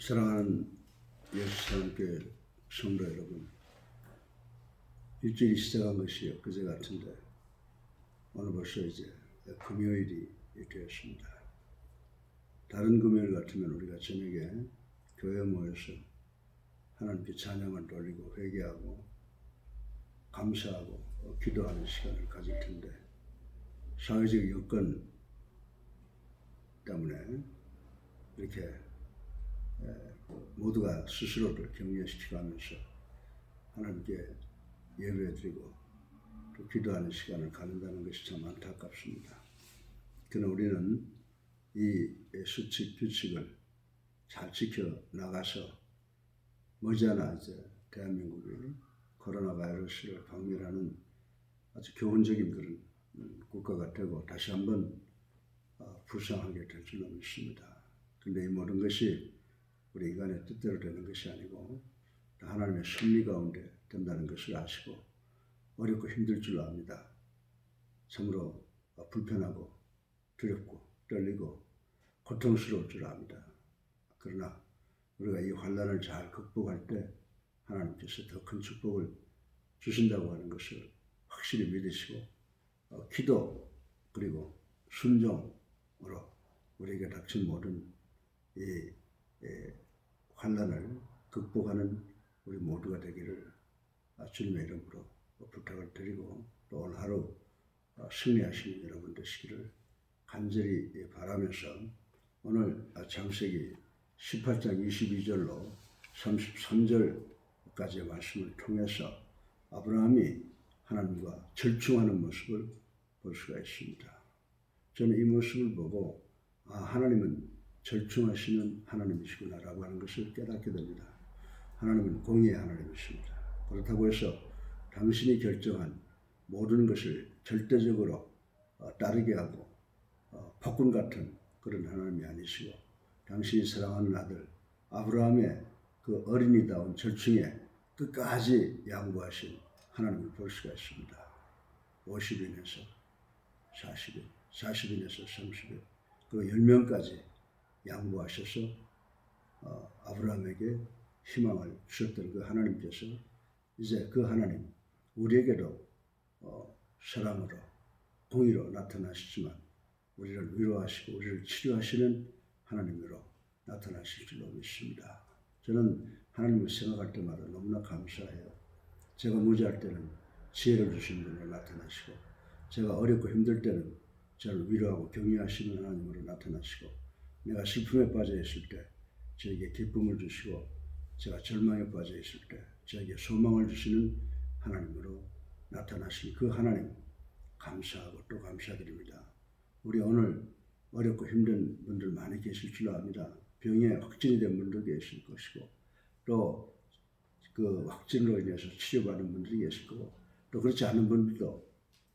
사랑하는 예수사랑교회 성도 여러분, 일주일이 시작한 것이 그제 같은데 오늘 벌써 이제 금요일이 되었습니다. 다른 금요일 같으면 우리가 저녁에 교회에 모여서 하나님께 찬양을 돌리고 회개하고 감사하고 기도하는 시간을 가질 텐데 사회적 여건 때문에 이렇게 모두가 스스로를 격려시키고 하면서 하나님께 예배드리고 또 기도하는 시간을 갖는다는 것이 참 안타깝습니다. 그러나 우리는 이 수칙 규칙을 잘 지켜나가서 머지않아 이제 대한민국이 코로나 바이러스를 박멸하는 아주 교훈적인 그런 국가가 되고 다시 한번 부상하게 될 줄로 믿습니다. 그런데 이 모든 것이 우리 인간의 뜻대로 되는 것이 아니고 하나님의 섭리 가운데 된다는 것을 아시고 어렵고 힘들 줄 압니다. 참으로 불편하고 두렵고 떨리고 고통스러울 줄 압니다. 그러나 우리가 이 환난을 잘 극복할 때 하나님께서 더 큰 축복을 주신다고 하는 것을 확실히 믿으시고 기도 그리고 순종으로 우리에게 닥친 모든 이 환난을 극복하는 우리 모두가 되기를 주님의 이름으로 부탁을 드리고 또 오늘 하루 승리하시는 여러분 되시기를 간절히 바라면서 오늘 창세기 18장 22절로 33절까지의 말씀을 통해서 아브라함이 하나님과 절충하는 모습을 볼 수가 있습니다. 저는 이 모습을 보고 하나님은 절충하시는 하나님이시구나라고 하는 것을 깨닫게 됩니다. 하나님은 공의의 하나님이십니다. 그렇다고 해서 당신이 결정한 모든 것을 절대적으로 따르게 하고 폭군 같은 그런 하나님이 아니시고 당신이 사랑하는 아들 아브라함의 그 어린이다운 절충에 끝까지 양보하신 하나님을 볼 수가 있습니다. 50인에서 40인, 40인에서 30인, 그 10명까지 양보하셔서 아브라함에게 희망을 주셨던 그 하나님께서 이제 그 하나님 우리에게도 사랑으로 공의로 나타나시지만 우리를 위로하시고 우리를 치료하시는 하나님으로 나타나실 줄로 믿습니다. 저는 하나님을 생각할 때마다 너무나 감사해요. 제가 무지할 때는 지혜를 주시는 분으로 나타나시고 제가 어렵고 힘들 때는 저를 위로하고 격려하시는 하나님으로 나타나시고 내가 슬픔에 빠져 있을 때 저에게 기쁨을 주시고 제가 절망에 빠져 있을 때 저에게 소망을 주시는 하나님으로 나타나신 그 하나님 감사하고 또 감사드립니다. 우리 오늘 어렵고 힘든 분들 많이 계실 줄 압니다. 병에 확진이 된 분도 계실 것이고 또 그 확진으로 인해서 치료받는 분들이 계실 거고 또 그렇지 않은 분들도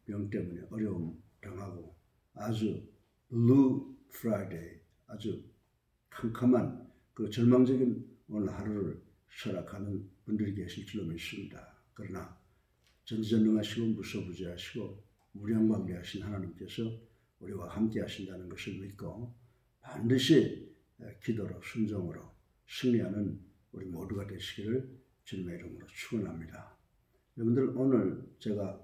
병 때문에 어려움 당하고 아주 블루 프라이데이 아주 캄캄한 그 절망적인 오늘 하루를 살아가는 분들이 계실 줄로 믿습니다. 그러나 전지전능하시고 무소부재하시고 무량광대하신 하나님께서 우리와 함께 하신다는 것을 믿고 반드시 기도로 순종으로 승리하는 우리 모두가 되시기를 주님의 이름으로 축원합니다. 여러분들 오늘 제가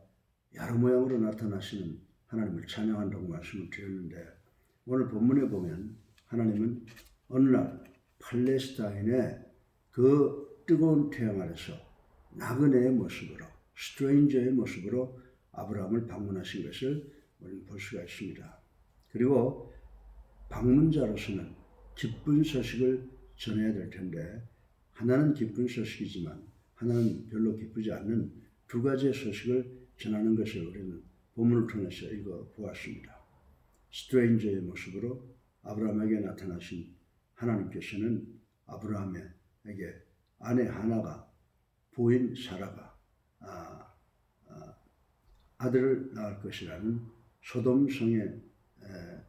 여러 모양으로 나타나시는 하나님을 찬양한다고 말씀을 드렸는데 오늘 본문에 보면 하나님은 어느 날 팔레스타인의 그 뜨거운 태양 아래서 나그네의 모습으로 스트레인저의 모습으로 아브라함을 방문하신 것을 우리는 볼 수가 있습니다. 그리고 방문자로서는 기쁜 소식을 전해야 될 텐데 하나는 기쁜 소식이지만 하나는 별로 기쁘지 않는 두 가지의 소식을 전하는 것을 우리는 본문을 통해서 읽어보았습니다. 스트레인저의 모습으로 아브라함에게 나타나신 하나님께서는 아브라함에게 아내 하나가 부인 사라가 아들을 낳을 것이라는 소돔성에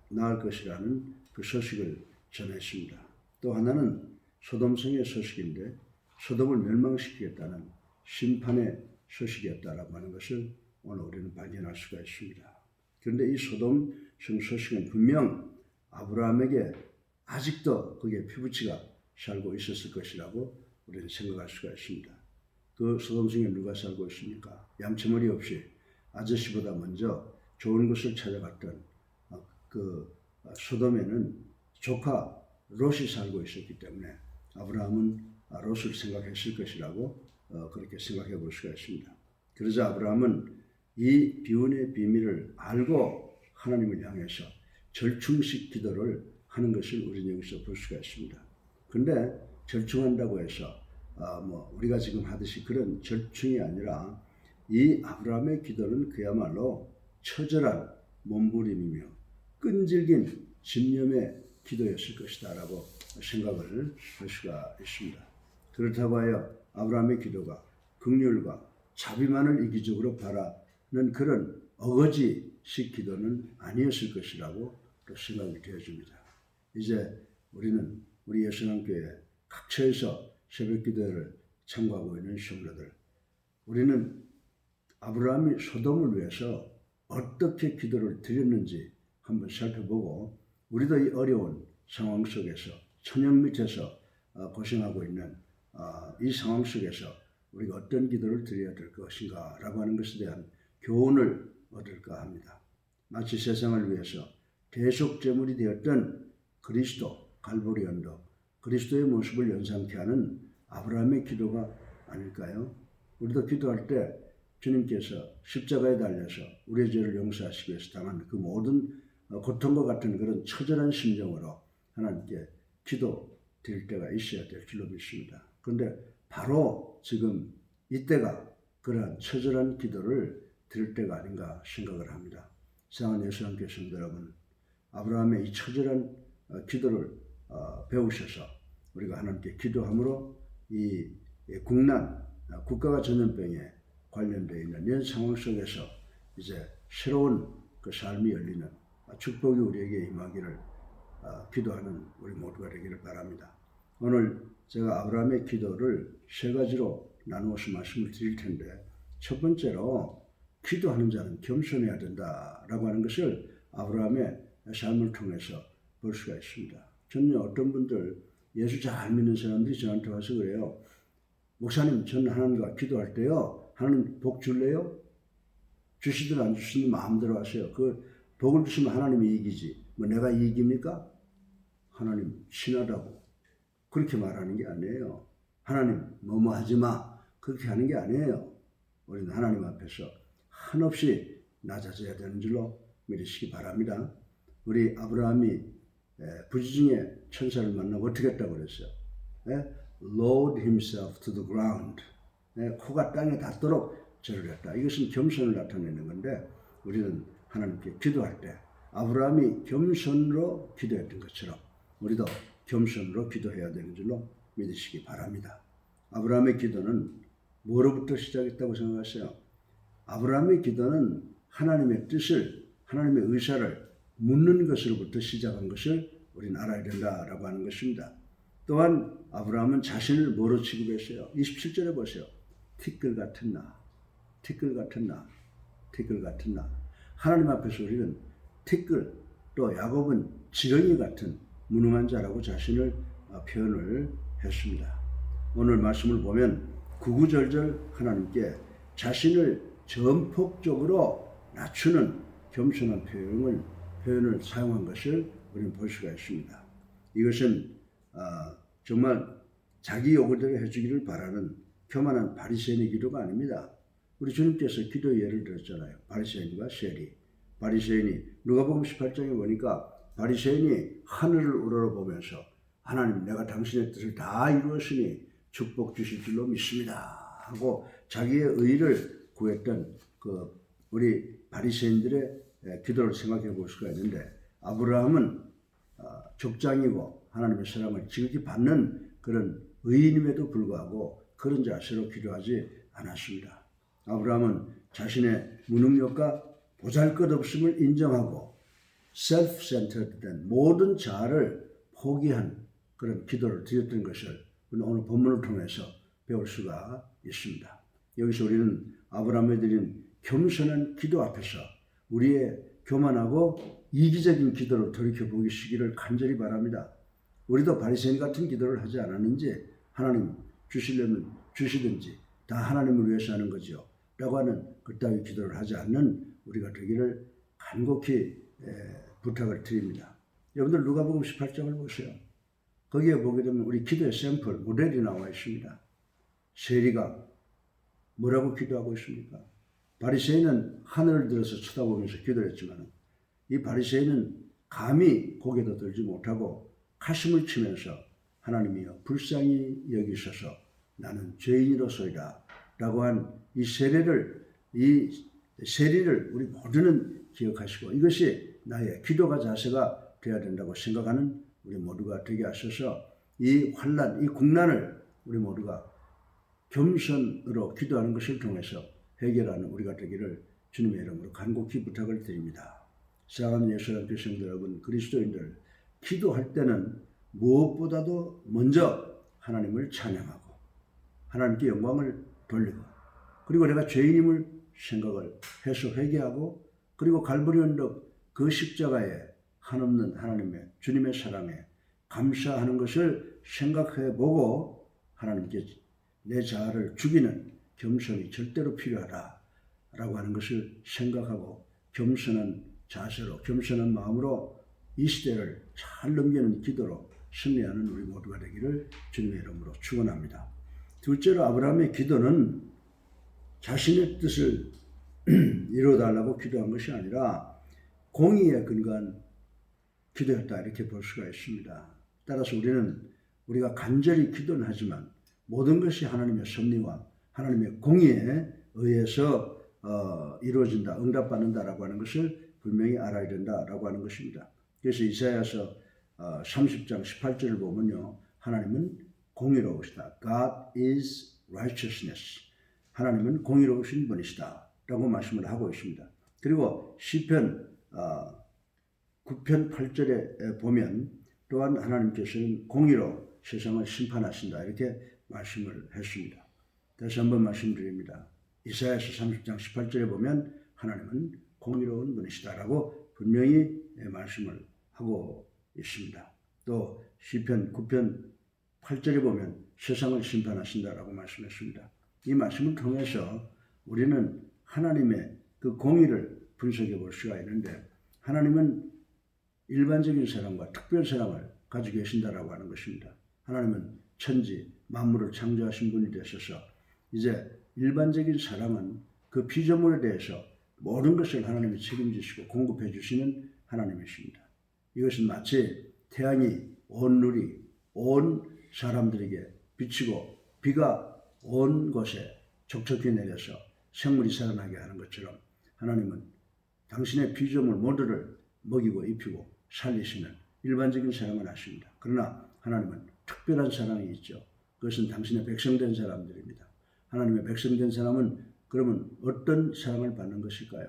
낳을 것이라는 그 소식을 전했습니다. 또 하나는 소돔성의 소식인데 소돔을 멸망시키겠다는 심판의 소식이었다라고 하는 것을 오늘 우리는 발견할 수가 있습니다. 그런데 이 소돔성 소식은 분명 아브라함에게 아직도 그게 피부치가 살고 있었을 것이라고 우리는 생각할 수가 있습니다. 그 소돔 성에 누가 살고 있습니까? 양치머리 없이 아저씨보다 먼저 좋은 것을 찾아갔던 그 소돔에는 조카 롯이 살고 있었기 때문에 아브라함은 롯을 생각했을 것이라고 그렇게 생각해 볼 수가 있습니다. 그러자 아브라함은 이 비운의 비밀을 알고 하나님을 향해서 절충식 기도를 하는 것을 우리는 여기서 볼 수가 있습니다. 근데 절충한다고 해서 우리가 지금 하듯이 그런 절충이 아니라 이 아브라함의 기도는 그야말로 처절한 몸부림이며 끈질긴 집념의 기도였을 것이다 라고 생각을 할 수가 있습니다. 그렇다고 하여 아브라함의 기도가 긍휼과 자비만을 이기적으로 바라는 그런 어거지식 기도는 아니었을 것이라고 또 생각이 되어집니다. 이제 우리는 우리 예수님교회 각처에서 새벽 기도를 참고하고 있는 성도들, 우리는 아브라함이 소돔을 위해서 어떻게 기도를 드렸는지 한번 살펴보고 우리도 이 어려운 상황 속에서 천영 밑에서 고생하고 있는 이 상황 속에서 우리가 어떤 기도를 드려야 될 것인가 라고 하는 것에 대한 교훈을 얻을까 합니다. 마치 세상을 위해서 대속제물이 되었던 그리스도 갈보리 언덕, 그리스도의 모습을 연상케 하는 아브라함의 기도가 아닐까요? 우리도 기도할 때 주님께서 십자가에 달려서 우리의 죄를 용서하시기 위해서 당한 그 모든 고통과 같은 그런 처절한 심정으로 하나님께 기도 드릴 때가 있어야 될 줄로 믿습니다. 그런데 바로 지금 이때가 그러한 처절한 기도를 드릴 때가 아닌가 생각을 합니다. 사랑하는 예수님께 성도 여러분, 아브라함의 이 처절한 기도를 배우셔서 우리가 하나님께 기도함으로 이 국난, 국가가 전염병에 관련되어 있는 이런 상황 속에서 이제 새로운 그 삶이 열리는 축복이 우리에게 임하기를 기도하는 우리 모두가 되기를 바랍니다. 오늘 제가 아브라함의 기도를 세 가지로 나누어서 말씀을 드릴 텐데, 첫 번째로 기도하는 자는 겸손해야 된다라고 하는 것을 아브라함의 삶을 통해서 볼 수가 있습니다. 저는 어떤 분들, 예수 잘 믿는 사람들이 저한테 와서 그래요. 목사님, 저는 하나님과 기도할 때요, 하나님 복 줄래요? 주시든 안 주시든 마음대로 하세요. 그 복을 주시면 하나님이 이기지, 내가 이깁니까? 하나님 신하다고 그렇게 말하는 게 아니에요. 하나님 뭐뭐 하지 마, 그렇게 하는 게 아니에요. 우리는 하나님 앞에서 한없이 낮아져야 되는 줄로 믿으시기 바랍니다. 우리 아브라함이 부지중에 천사를 만나고 어떻게 했다고 그랬어요? Lowered himself to the ground. 코가 땅에 닿도록 절을 했다. 이것은 겸손을 나타내는 건데, 우리는 하나님께 기도할 때 아브라함이 겸손으로 기도했던 것처럼 우리도 겸손으로 기도해야 되는 줄로 믿으시기 바랍니다. 아브라함의 기도는 뭐로부터 시작했다고 생각하세요? 아브라함의 기도는 하나님의 뜻을, 하나님의 의사를 묻는 것으로부터 시작한 것을 우리는 알아야 된다라고 하는 것입니다. 또한 아브라함은 자신을 뭐로 취급했어요? 27절에 보세요. 티끌 같은 나, 티끌 같은 나, 티끌 같은 나. 하나님 앞에서 우리는 티끌, 또 야곱은 지렁이 같은 무능한 자라고 자신을 표현을 했습니다. 오늘 말씀을 보면 구구절절 하나님께 자신을 전폭적으로 낮추는 겸손한 표현을 사용한 것을 우리는 볼 수가 있습니다. 이것은 정말 자기 요구대로 해주기를 바라는 교만한 바리새인의 기도가 아닙니다. 우리 주님께서 기도의 예를 들었잖아요. 바리새인과 세리. 바리새인이 누가복음 18장에 보니까 바리새인이 하늘을 우러러보면서 하나님, 내가 당신의 뜻을 다 이루었으니 축복 주실 줄로 믿습니다 하고 자기의 의를 구했던 그 우리 바리새인들의 기도를 생각해 볼 수가 있는데, 아브라함은 족장이고 하나님의 사랑을 지극히 받는 그런 의인임에도 불구하고 그런 자세로 기도하지 않았습니다. 아브라함은 자신의 무능력과 보잘것없음을 인정하고 self-centered 된 모든 자아를 포기한 그런 기도를 드렸던 것을 오늘 본문을 통해서 배울 수가 있습니다. 여기서 우리는 아브라함이 드린 겸손한 기도 앞에서 우리의 교만하고 이기적인 기도를 돌이켜보시기를 간절히 바랍니다. 우리도 바리새인 같은 기도를 하지 않았는지 하나님 주시려면 주시든지 다 하나님을 위해서 하는 거죠. 라고 하는 그따위 기도를 하지 않는 우리가 되기를 간곡히 부탁을 드립니다. 여러분들 누가복음 18장을 보세요. 거기에 보게 되면 우리 기도의 샘플 모델이 나와 있습니다. 세리가 뭐라고 기도하고 있습니까? 바리새인은 하늘을 들어서 쳐다보면서 기도를 했지만 이 바리새인은 감히 고개도 들지 못하고 가슴을 치면서 하나님이여 불쌍히 여기셔서 나는 죄인이로소이다 라고 한 이 세리를 우리 모두는 기억하시고 이것이 나의 기도가 자세가 되어야 된다고 생각하는 우리 모두가 되게 하셔서 이 환난, 이 국난을 우리 모두가 겸손으로 기도하는 것을 통해서 해결하는 우리가 되기를 주님의 이름으로 간곡히 부탁을 드립니다. 사랑하는 예수님 교성들 여러분, 그리스도인들 기도할 때는 무엇보다도 먼저 하나님을 찬양하고 하나님께 영광을 돌리고 그리고 내가 죄인임을 생각을 해서 회개하고 그리고 갈보리 언덕 그 십자가에 한없는 하나님의 주님의 사랑에 감사하는 것을 생각해 보고 하나님께 내 자아를 죽이는 겸손이 절대로 필요하다라고 하는 것을 생각하고 겸손한 자세로 겸손한 마음으로 이 시대를 잘 넘기는 기도로 승리하는 우리 모두가 되기를 주님의 이름으로 축원합니다. 둘째로 아브라함의 기도는 자신의 뜻을 이루어달라고 기도한 것이 아니라 공의에 근거한 기도였다 이렇게 볼 수가 있습니다. 따라서 우리가 간절히 기도는 하지만 모든 것이 하나님의 섭리와 하나님의 공의에 의해서 이루어진다, 응답받는다라고 하는 것을 분명히 알아야 된다라고 하는 것입니다. 그래서 이사야서 30장 18절을 보면요. 하나님은 공의로우시다. God is righteousness. 하나님은 공의로우신 분이시다. 라고 말씀을 하고 있습니다. 그리고 시편 9편 8절에 보면 또한 하나님께서는 공의로 세상을 심판하신다. 이렇게 말씀을 했습니다. 다시 한번 말씀드립니다. 이사야서 30장 18절에 보면 하나님은 공의로운 분이시다라고 분명히 말씀을 하고 있습니다. 또 시편 9편 8절에 보면 세상을 심판하신다라고 말씀했습니다. 이 말씀을 통해서 우리는 하나님의 그 공의를 분석해 볼 수가 있는데 하나님은 일반적인 사랑과 특별 사랑을 가지고 계신다라고 하는 것입니다. 하나님은 천지 만물을 창조하신 분이 되셔서 이제 일반적인 사랑은 그 피조물에 대해서 모든 것을 하나님이 책임지시고 공급해 주시는 하나님이십니다. 이것은 마치 태양이 온 누리, 온 사람들에게 비치고 비가 온 곳에 촉촉히 내려서 생물이 살아나게 하는 것처럼 하나님은 당신의 피조물 모두를 먹이고 입히고 살리시는 일반적인 사랑을 하십니다. 그러나 하나님은 특별한 사랑이 있죠. 그것은 당신의 백성된 사람들입니다. 하나님의 백성된 사람은 그러면 어떤 사랑을 받는 것일까요?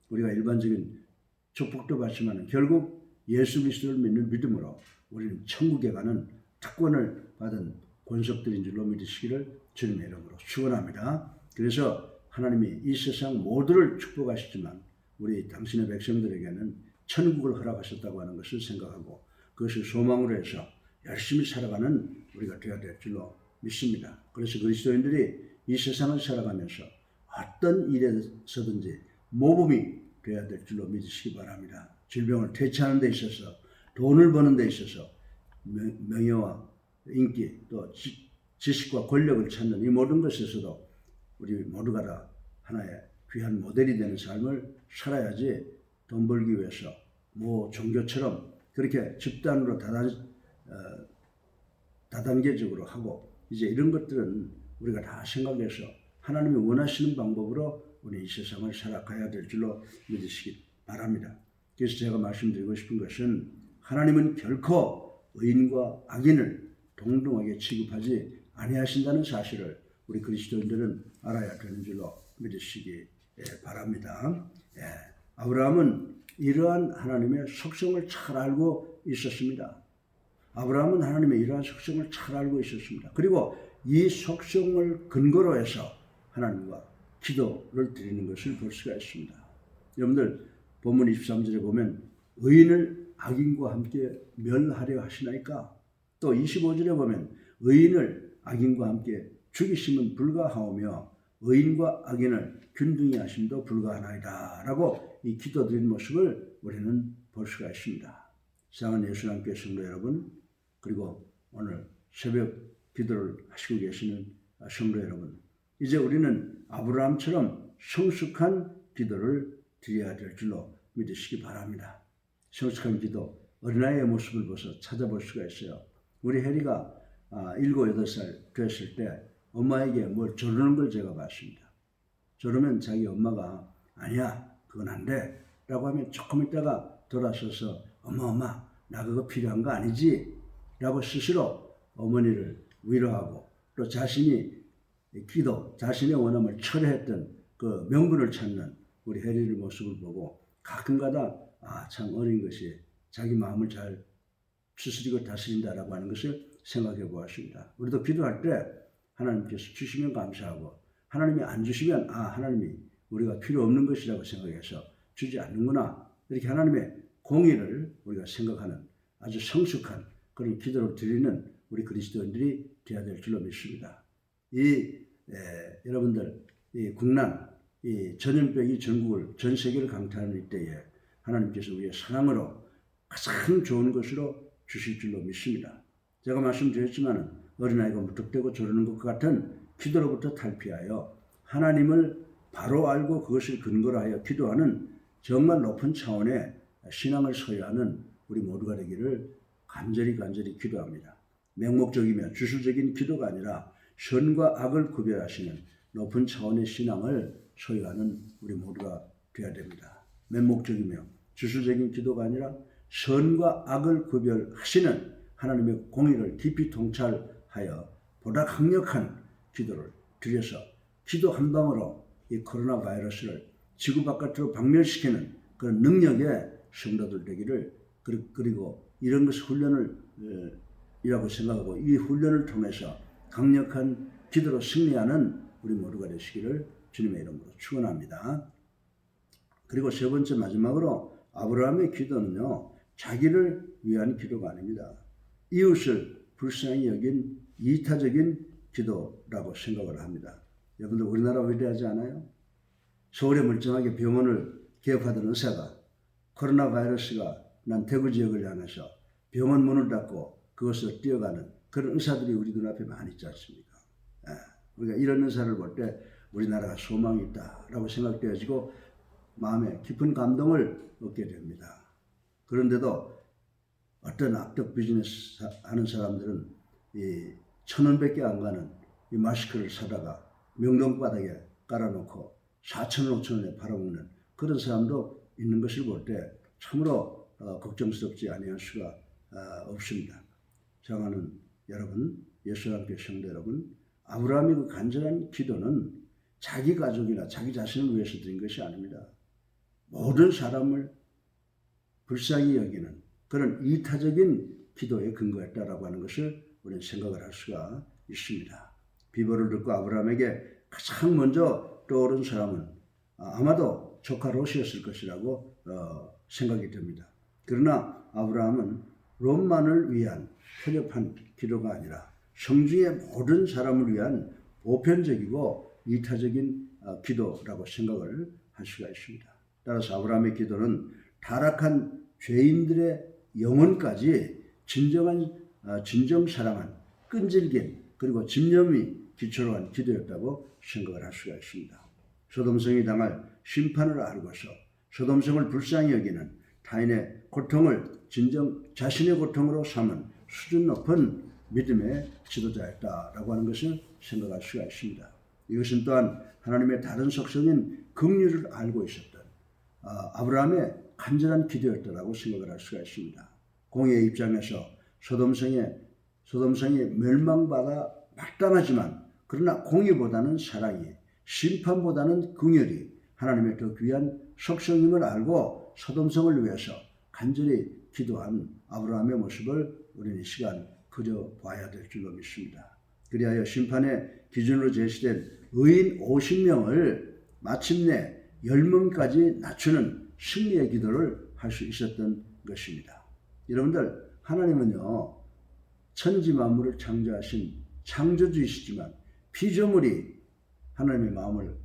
우리가 일반적인 축복도 받지만 결국 예수 그리스도를 믿는 믿음으로 우리는 천국에 가는 특권을 받은 권속들인 줄로 믿으시기를 주님의 이름으로 축원합니다. 그래서 하나님이 이 세상 모두를 축복하시지만 우리 당신의 백성들에게는 천국을 허락하셨다고 하는 것을 생각하고 그것을 소망으로 해서 열심히 살아가는 우리가 되어야 될 줄로 믿습니다. 그래서 그리스도인들이 이 세상을 살아가면서 어떤 일에서든지 모범이 되어야 될 줄로 믿으시기 바랍니다. 질병을 퇴치하는 데 있어서 돈을 버는 데 있어서 명예와 인기 또 지식과 권력을 찾는 이 모든 것에서도 우리 모두가 다 하나의 귀한 모델이 되는 삶을 살아야지 돈 벌기 위해서 종교처럼 그렇게 집단으로 다단계적으로 하고 이제 이런 것들은 우리가 다 생각해서 하나님이 원하시는 방법으로 우리 이 세상을 살아가야 될 줄로 믿으시기 바랍니다. 그래서 제가 말씀드리고 싶은 것은 하나님은 결코 의인과 악인을 동등하게 취급하지 아니하신다는 사실을 우리 그리스도인들은 알아야 되는 줄로 믿으시기 바랍니다. 아브라함은 이러한 하나님의 속성을 잘 알고 있었습니다. 아브라함은 하나님의 이러한 속성을 잘 알고 있었습니다. 그리고 이 속성을 근거로 해서 하나님과 기도를 드리는 것을 볼 수가 있습니다. 여러분들 본문 23절에 보면 의인을 악인과 함께 멸하려 하시나이까 또 25절에 보면 의인을 악인과 함께 죽이심은 불가하오며 의인과 악인을 균등히 하심도 불가하나이다 라고 이 기도드린 모습을 우리는 볼 수가 있습니다. 사랑하는 예수님께 성도 여러분, 그리고 오늘 새벽 기도를 하시고 계시는 성도 여러분, 이제 우리는 아브라함처럼 성숙한 기도를 드려야 될 줄로 믿으시기 바랍니다. 성숙한 기도, 어린아이의 모습을 보서 찾아볼 수가 있어요. 우리 혜리가 7, 8살 됐을 때 엄마에게 뭘 조르는 걸 제가 봤습니다. 조르면 자기 엄마가 아니야 그건 안 돼 라고 하면 조금 있다가 돌아서서 엄마 나 그거 필요한 거 아니지 라고 스스로 어머니를 위로하고 또 자신이 자신의 원함을 철회했던 그 명분을 찾는 우리 혜리의 모습을 보고 가끔가다 참 어린 것이 자기 마음을 잘 추스리고 다스린다라고 하는 것을 생각해 보았습니다. 우리도 기도할 때 하나님께서 주시면 감사하고 하나님이 안 주시면 하나님이 우리가 필요 없는 것이라고 생각해서 주지 않는구나, 이렇게 하나님의 공의를 우리가 생각하는 아주 성숙한 그런 기도를 드리는 우리 그리스도인들이 되어야 될 줄로 믿습니다. 여러분들 이 국난, 이 전염병이 전국을 전 세계를 강타하는 이때에 하나님께서 우리의 사랑으로 가장 좋은 것으로 주실 줄로 믿습니다. 제가 말씀드렸지만 어린아이가 무턱대고 조르는 것과 같은 기도로부터 탈피하여 하나님을 바로 알고 그것을 근거로 하여 기도하는 정말 높은 차원의 신앙을 소유하는 우리 모두가 되기를 간절히 기도합니다. 맹목적이며 주술적인 기도가 아니라 선과 악을 구별하시는 높은 차원의 신앙을 소유하는 우리 모두가 되어야 됩니다. 맹목적이며 주술적인 기도가 아니라 선과 악을 구별하시는 하나님의 공의를 깊이 통찰하여 보다 강력한 기도를 드려서 기도 한 방으로 이 코로나 바이러스를 지구 바깥으로 박멸시키는 그런 능력의 성도들 되기를, 그리고 이런 것을 훈련을 이라고 생각하고 이 훈련을 통해서 강력한 기도로 승리하는 우리 모두가 되시기를 주님의 이름으로 축원합니다. 그리고 세 번째 마지막으로 아브라함의 기도는요, 자기를 위한 기도가 아닙니다. 이웃을 불쌍히 여긴 이타적인 기도라고 생각을 합니다. 여러분들 우리나라 위대하지 않아요? 서울에 멀쩡하게 병원을 개업하던 의사가 코로나 바이러스가 난 대구 지역을 향해서 병원 문을 닫고 그것을 뛰어가는 그런 의사들이 우리 눈앞에 많이 있지 않습니까? 우리가 이런 의사를 볼 때 우리나라가 소망이 있다라고 생각되어지고 마음에 깊은 감동을 얻게 됩니다. 그런데도 어떤 악덕 비즈니스 하는 사람들은 이 1,000원밖에 안 가는 이 마스크를 사다가 명동바닥에 깔아놓고 4,000원, 5,000원에 팔아먹는 그런 사람도 있는 것을 볼 때 참으로 걱정스럽지 아니할 수가 없습니다. 사랑하는 여러분, 예수와 함께 성도 여러분, 아브라함의 그 간절한 기도는 자기 가족이나 자기 자신을 위해서 드린 것이 아닙니다. 모든 사람을 불쌍히 여기는 그런 이타적인 기도에 근거했다라고 하는 것을 우리는 생각을 할 수가 있습니다. 비보를 듣고 아브라함에게 가장 먼저 떠오른 사람은 아마도 조카 롯이었을 것이라고 생각이 됩니다. 그러나 아브라함은 롯만을 위한 편협한 기도가 아니라 성중의 모든 사람을 위한 보편적이고 이타적인 기도라고 생각을 할 수가 있습니다. 따라서 아브라함의 기도는 타락한 죄인들의 영혼까지 진정 사랑한 끈질긴 그리고 집념이 기초로 한 기도였다고 생각을 할 수가 있습니다. 소돔성이 당할 심판을 알고서 소돔성을 불쌍히 여기는 타인의 고통을 자신의 고통으로 삼은 수준 높은 믿음의 지도자였다라고 하는 것을 생각할 수가 있습니다. 이것은 또한 하나님의 다른 속성인 긍휼을 알고 있었던 아브라함의 간절한 기도였다라고 생각을 할 수가 있습니다. 공의의 입장에서 소돔성이 멸망받아 마땅하지만 그러나 공의보다는 사랑이, 심판보다는 긍휼이 하나님의 더 귀한 속성임을 알고 소돔성을 위해서 간절히 기도한 아브라함의 모습을 우리는 이 시간 그려봐야 될 줄로 믿습니다. 그리하여 심판의 기준으로 제시된 의인 50명을 마침내 10명까지 낮추는 승리의 기도를 할 수 있었던 것입니다. 여러분들, 하나님은요, 천지 만물을 창조하신 창조주이시지만 피조물이 하나님의 마음을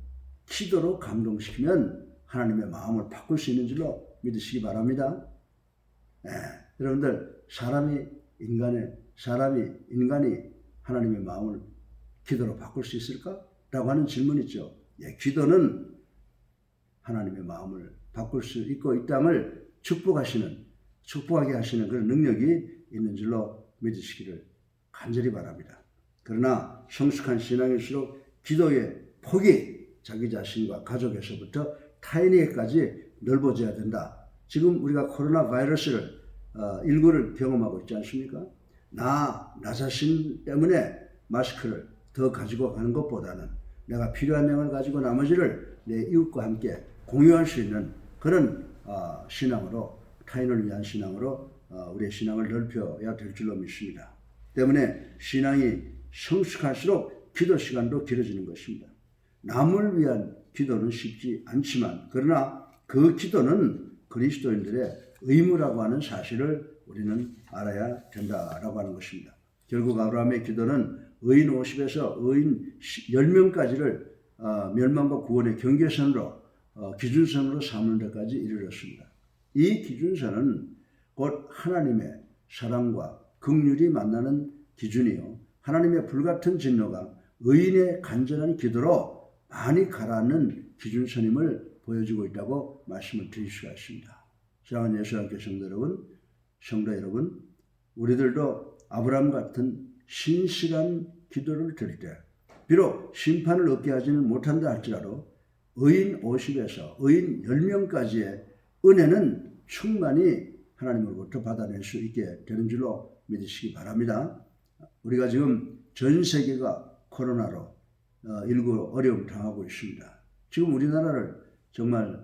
기도로 감동시키면 하나님의 마음을 바꿀 수 있는 줄로 믿으시기 바랍니다. 여러분들 인간이 하나님의 마음을 기도로 바꿀 수 있을까? 라고 하는 질문 있죠. 기도는 하나님의 마음을 바꿀 수 있고 이 땅을 축복하게 하시는 그런 능력이 있는 줄로 믿으시기를 간절히 바랍니다. 그러나 성숙한 신앙일수록 기도의 폭이 자기 자신과 가족에서부터 타인에게까지 넓어져야 된다. 지금 우리가 코로나 바이러스를 19를 경험하고 있지 않습니까? 나 자신 때문에 마스크를 더 가지고 가는 것보다는 내가 필요한 양을 가지고 나머지를 내 이웃과 함께 공유할 수 있는 그런 신앙으로, 타인을 위한 신앙으로 우리의 신앙을 넓혀야 될 줄로 믿습니다. 때문에 신앙이 성숙할수록 기도 시간도 길어지는 것입니다. 남을 위한 기도는 쉽지 않지만 그러나 그 기도는 그리스도인들의 의무라고 하는 사실을 우리는 알아야 된다라고 하는 것입니다. 결국 아브라함의 기도는 의인 50에서 의인 10명까지를 멸망과 구원의 경계선으로 기준선으로 삼는 데까지 이르렀습니다. 이 기준선은 곧 하나님의 사랑과 긍휼이 만나는 기준이요, 하나님의 불같은 진노가 의인의 간절한 기도로 많이 가라앉는 기준선임을 보여주고 있다고 말씀을 드릴 수가 있습니다. 사랑하는 예수님께 성도 여러분, 우리들도 아브라함 같은 신실한 기도를 드릴 때 비록 심판을 얻게 하지는 못한다 할지라도 의인 50에서 의인 10명까지의 은혜는 충만히 하나님으로부터 받아낼 수 있게 되는 줄로 믿으시기 바랍니다. 우리가 지금 전 세계가 코로나로 19 어려움을 당하고 있습니다. 지금 우리나라를 정말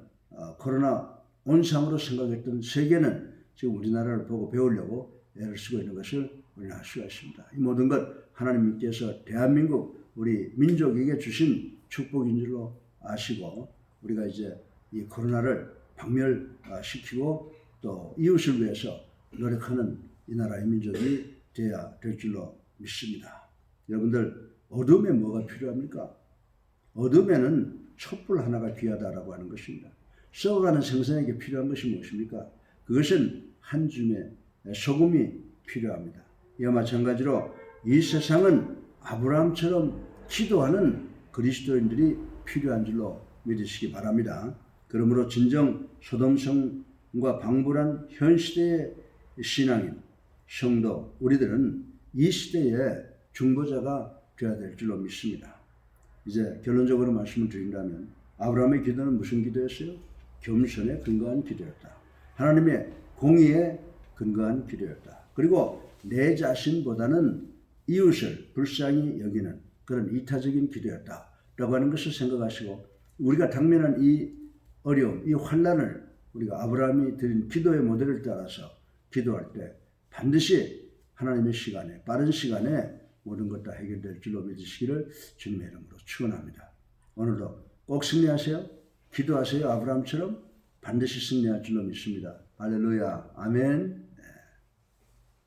코로나 온상으로 생각했던 세계는 지금 우리나라를 보고 배우려고 애를 쓰고 있는 것을 우리는 알 수가 있습니다. 이 모든 것 하나님께서 대한민국 우리 민족에게 주신 축복인 줄로 아시고 우리가 이제 이 코로나를 박멸시키고 또 이웃을 위해서 노력하는 이 나라의 민족이 되어야 될 줄로 믿습니다. 여러분들, 어둠에 뭐가 필요합니까? 어둠에는 촛불 하나가 귀하다라고 하는 것입니다. 썩어가는 생선에게 필요한 것이 무엇입니까? 그것은 한 줌의 소금이 필요합니다. 이와 마찬가지로 이 세상은 아브라함처럼 기도하는 그리스도인들이 필요한 줄로 믿으시기 바랍니다. 그러므로 진정 소돔성과 방불한 현 시대의 신앙인 성도 우리들은 이 시대의 중보자가 되어야 될 줄로 믿습니다. 이제 결론적으로 말씀을 드린다면 아브라함의 기도는 무슨 기도였어요? 겸손에 근거한 기도였다. 하나님의 공의에 근거한 기도였다. 그리고 내 자신보다는 이웃을 불쌍히 여기는 그런 이타적인 기도였다 라고 하는 것을 생각하시고 우리가 당면한 이 어려움, 이 환난을 우리가 아브라함이 드린 기도의 모델을 따라서 기도할 때 반드시 하나님의 시간에, 빠른 시간에 모든 것 다 해결될 줄로 믿으시기를 주님의 이름으로 축원합니다. 오늘도 꼭 승리하세요. 기도하세요. 아브라함처럼 반드시 승리할 줄로 믿습니다. 할렐루야. 아멘.